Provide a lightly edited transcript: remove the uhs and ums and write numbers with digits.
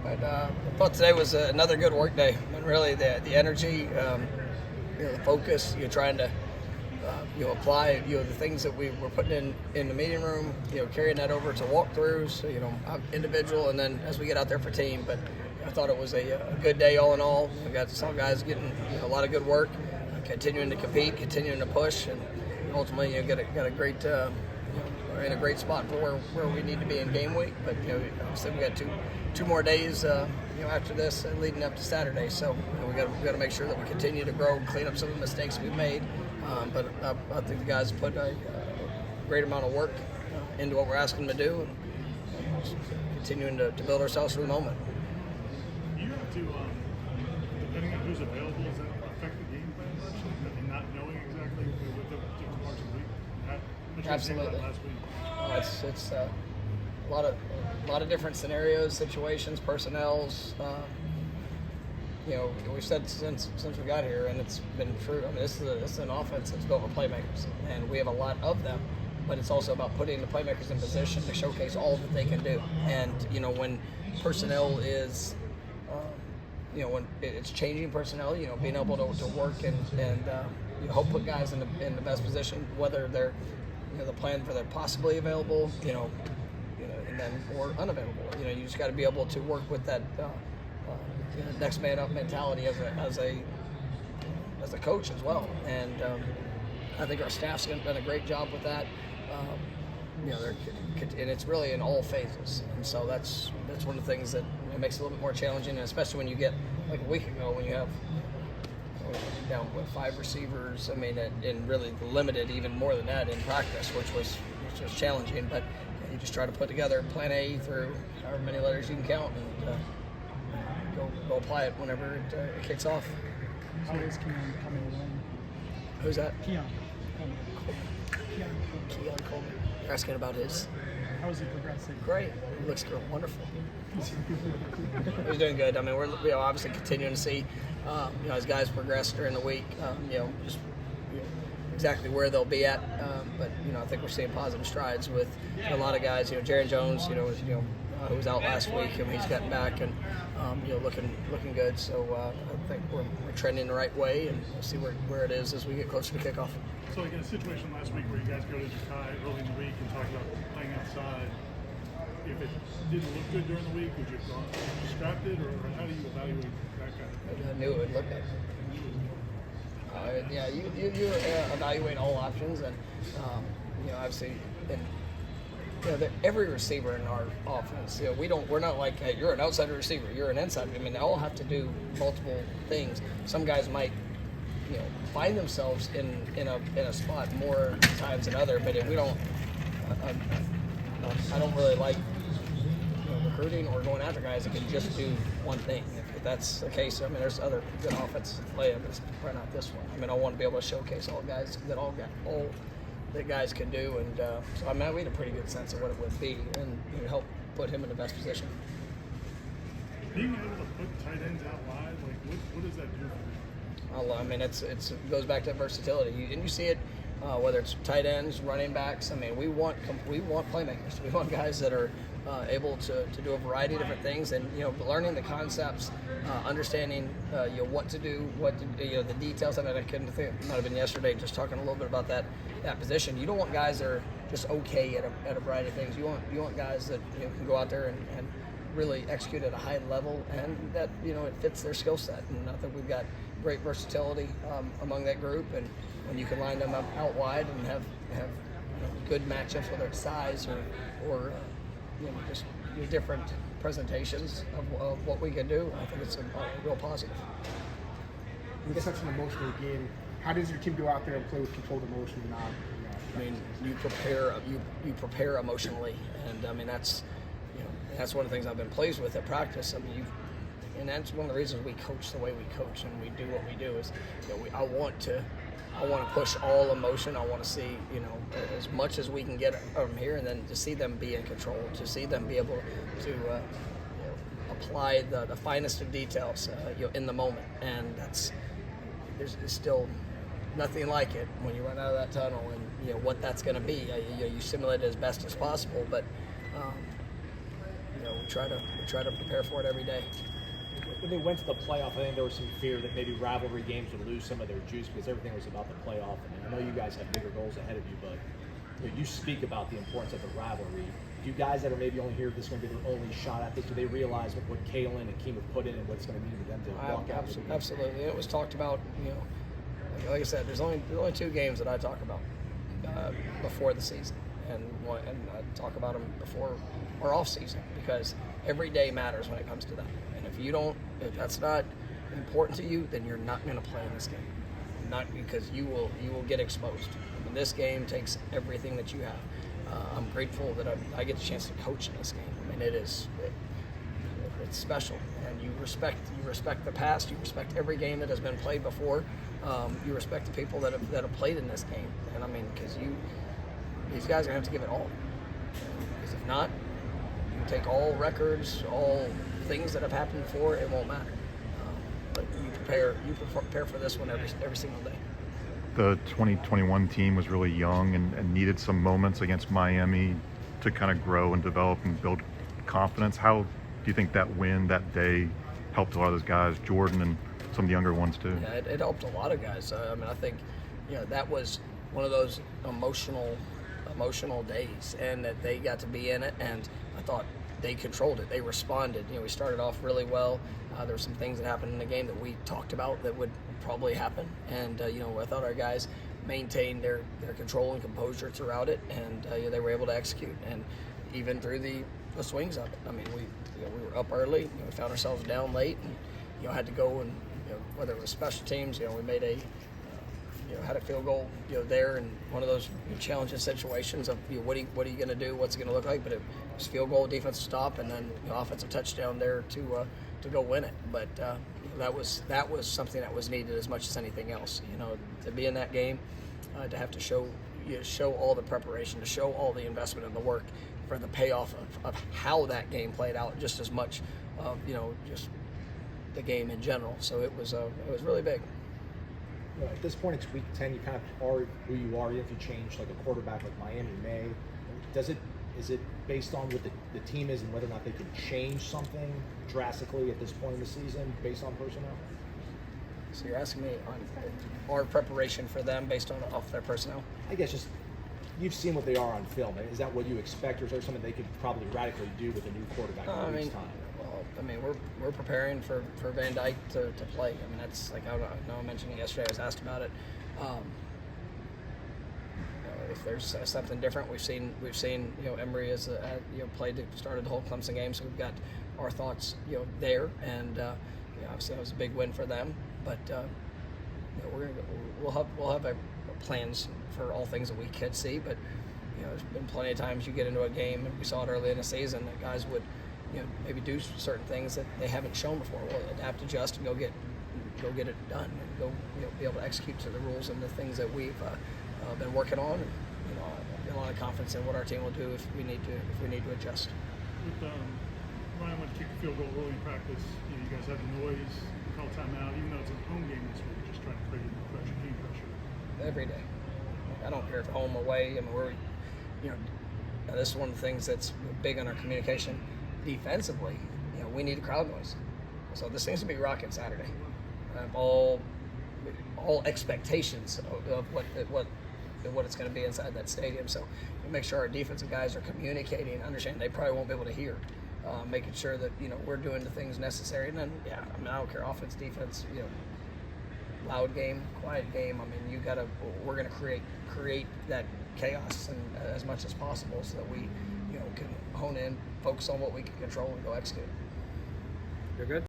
But I thought today was another good work day. I mean, really, the energy, the focus, trying to apply the things that we were putting in the meeting room, carrying that over to walkthroughs, individual, and then as we get out there for team. But I thought it was a good day all in all. We got some guys getting a lot of good work, continuing to compete, continuing to push, and ultimately got a great. We're in a great spot for where we need to be in game week, but obviously we got two more days after this leading up to Saturday, so we got to make sure that we continue to grow and clean up some of the mistakes we've made. But I think the guys put a great amount of work into what we're asking them to do, and continuing to build ourselves for the moment. You have to, depending on who's available, does that affect the game plan much, and not knowing exactly what the different parts of the week? Absolutely. Last week? It's a lot of different scenarios, situations, personnels. We've said since we got here, and it's been true. I mean, this is an offense that's built with playmakers, and we have a lot of them. But it's also about putting the playmakers in position to showcase all that they can do. And when personnel is, when it's changing personnel, being able to work and help put guys in the best position, whether they're the plan for they're possibly available, and then or unavailable. You just got to be able to work with that next man up mentality as a coach as well. And I think our staff's done a great job with that. And it's really in all phases. And so that's one of the things that makes it a little bit more challenging, and especially when you get like a week ago when you have down with 5 receivers. I mean, and really limited even more than that in practice, which was challenging. But you just try to put together Plan A through however many letters you can count, and go apply it whenever it kicks off. How is Keon coming along? Who's that? Keon Coleman. You're asking about his. How is he progressing? Great. He looks wonderful. He's doing good. I mean, we're obviously continuing to see, as guys progress during the week, just exactly where they'll be at. But I think we're seeing positive strides with a lot of guys. Jaron Jones, who was out last week, and he's gotten back and looking good. So I think we're trending the right way, and we'll see where it is as we get closer to kickoff. So like in a situation last week where you guys go to Jakai early in the week and talk about playing outside, if it didn't look good during the week, would you have scrapped it, or how do you evaluate that kind of thing? I knew it would look good. You evaluate all options, and obviously, every receiver in our offense, we're not like, hey, you're an outside receiver, you're an inside. I mean, they all have to do multiple things. Some guys might find themselves in a spot more times than other, but if we don't, I don't really like recruiting or going after guys that can just do one thing. If that's the case, I mean, there's other good offenses to play, but it's probably not this one. I mean, I want to be able to showcase all that guys can do, and so I mean, we had a pretty good sense of what it would be, and help put him in the best position. Being able to put tight ends out wide, like what does that do for you? I mean, it goes back to versatility, and you see it whether it's tight ends, running backs. I mean, we want playmakers. We want guys that are able to do a variety of different things, and learning the concepts, understanding what to do, the details. I mean, I couldn't think it might have been yesterday just talking a little bit about that position. You don't want guys that are just okay at a variety of things. You want guys that can go out there and really execute at a high level, and that it fits their skill set. And I think we've got great versatility among that group, and when you can line them up out wide and have good matchups, whether it's size or just different presentations of what we can do, I think it's a real positive. It's such an emotional game. How does your team go out there and play with controlled emotion and not? I mean, you prepare emotionally, and I mean that's one of the things I've been pleased with at practice. I mean, and that's one of the reasons we coach the way we coach and we do what we do is, I want to push all emotion. I want to see, as much as we can get from here, and then to see them be in control, to see them be able to apply the finest of details, in the moment. And there's still nothing like it when you run out of that tunnel, and what that's going to be. You simulate it as best as possible, but we try to prepare for it every day. When they went to the playoff, I think there was some fear that maybe rivalry games would lose some of their juice because everything was about the playoff. And I know you guys have bigger goals ahead of you, but you speak about the importance of the rivalry. Do you guys that are maybe only here, this is going to be their only shot at this, do they realize what Kalen and Keem have put in and what it's going to mean to them to walk out? Absolutely. It was talked about, like I said, there's only 2 games that I talk about before the season, and I talk about them before or off season, because every day matters when it comes to that. And if that's not important to you, then you're not going to play in this game. Not because you will get exposed. I mean, this game takes everything that you have. I'm grateful that I get the chance to coach in this game. I mean, it's special, and you respect the past. You respect every game that has been played before. You respect the people that have played in this game, and I mean, because these guys are gonna have to give it all. Because if not, you can take all records, all things that have happened before, it won't matter. But you prepare for this one every single day. The 2021 team was really young and needed some moments against Miami to kind of grow and develop and build confidence. How do you think that win that day helped a lot of those guys, Jordan and some of the younger ones too? Yeah, it helped a lot of guys. I mean, I think that was one of those emotional days, and that they got to be in it, and I thought they controlled it. They responded. We started off really well. There were some things that happened in the game that we talked about that would probably happen, and I thought our guys maintained their control and composure throughout it, and they were able to execute, and even through the swings of it. I mean, we were up early. We found ourselves down late, and had to go and whether it was special teams, we made had a field goal, there, in one of those challenging situations of what are you going to do, what's it going to look like, but it was field goal, defensive stop, and then offensive touchdown there to go win it. But that was something that was needed as much as anything else. To be in that game, to have to show all the preparation, to show all the investment and the work for the payoff of how that game played out, just as much of just the game in general. So it was really big. At this point, it's week 10. You kind of are who you are. If you change like a quarterback like Miami may, is it based on what the team is and whether or not they can change something drastically at this point in the season based on personnel? So you're asking me on our preparation for them based off their personnel? I guess just you've seen what they are on film. Is that what you expect, or is there something they could probably radically do with a new quarterback at this time? I mean, we're preparing for Van Dyke to play. I mean, that's like I mentioned it yesterday. I was asked about it. If there's something different, we've seen Emory has started the whole Clemson game, so we've got our thoughts there, and obviously that was a big win for them. But we'll have plans for all things that we could see. But there's been plenty of times you get into a game, and we saw it early in the season that guys would maybe do certain things that they haven't shown before. We'll adapt, adjust, and go get it done, and go be able to execute to the rules and the things that we've been working on. And, I have a lot of confidence in what our team will do if we need to adjust. With Ryan went to kick a field goal early in practice. You guys have the noise, call timeout, even though it's a home game this week, just trying to create pressure, team pressure. Every day. I don't care if home, away. I mean, this is one of the things that's big on our communication. Defensively, we need a crowd noise. So this seems to be rocking Saturday. All expectations of what it's going to be inside that stadium. So we make sure our defensive guys are communicating and understanding. They probably won't be able to hear. Making sure that we're doing the things necessary. And then I don't care, offense, defense, loud game, quiet game. I mean, we're going to create that chaos and as much as possible so that we can hone in, focus on what we can control, and go execute. You're good?